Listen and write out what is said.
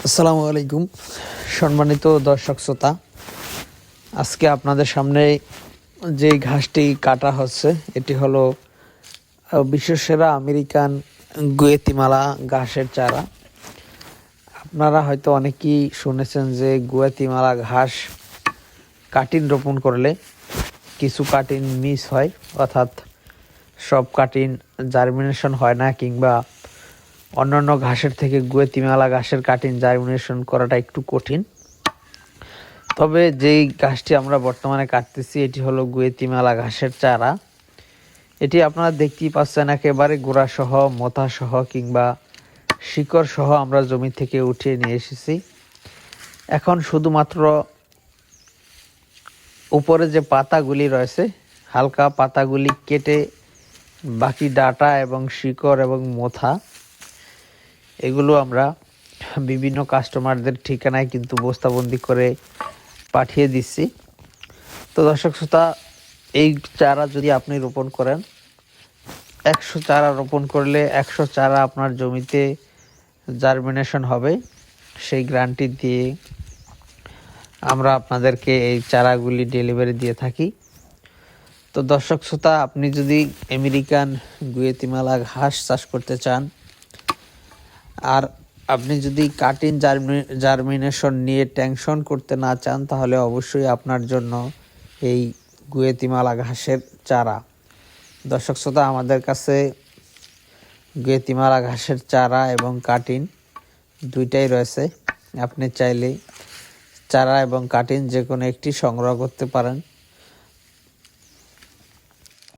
আসসালামু আলাইকুম সম্মানিত দর্শক শ্রোতা, আজকে আপনাদের সামনে যে ঘাসটি কাটা হচ্ছে এটি হলো বিশ্বসেরা আমেরিকান গুয়েতিমালা ঘাসের চারা। আপনারা হয়তো অনেকেই শুনেছেন যে গুয়েতিমালা ঘাস কাটিং রোপণ করলে কিছু কাটিং মিস হয়, অর্থাৎ সব কাটিং জার্মিনেশন হয় না, কিংবা অন্যান্য ঘাসের থেকে গুয়েতিমালা ঘাসের কাটিং জার্মিনেশন করাটা একটু কঠিন। তবে যেই ঘাসটি আমরা বর্তমানে কাটতেছি এটি হলো গুয়েতিমালা ঘাসের চারা। এটি আপনারা দেখতেই পাচ্ছেন, একেবারে গোড়া সহ, মোথা সহ কিংবা শিকড় সহ আমরা জমি থেকে উঠিয়ে নিয়ে এসেছি। এখন শুধুমাত্র উপরে যে পাতাগুলি রয়েছে হালকা পাতাগুলি কেটে বাকি ডাটা এবং শিকড় এবং মোথা এগুলো আমরা বিভিন্ন কাস্টমারদের ঠিকানায় কিন্তু বস্তাবন্দি করে পাঠিয়ে দিচ্ছি। তো দর্শক শ্রোতা, এই চারা যদি আপনি রোপণ করেন, 100 চারা রোপণ করলে 100 চারা আপনার জমিতে জার্মিনেশন হবে, সেই গ্যারান্টি দিয়ে আমরা আপনাদেরকে এই চারাগুলি ডেলিভারি দিয়ে থাকি। তো দর্শক শ্রোতা, আপনি যদি আমেরিকান গুয়েতিমালা ঘাস চাষ করতে চান আর আপনি যদি কাটিং জার্মিনেশন নিয়ে টেনশন করতে না চান, তাহলে অবশ্যই আপনার জন্য এই গুয়েতিমালা ঘাসের চারা। দর্শক শ্রোতা, আমাদের কাছে গুয়েতিমালা ঘাসের চারা এবং কাটিং দুইটাই রয়েছে। আপনি চাইলে চারা এবং কাটিং যে কোনো একটি সংগ্রহ করতে পারেন।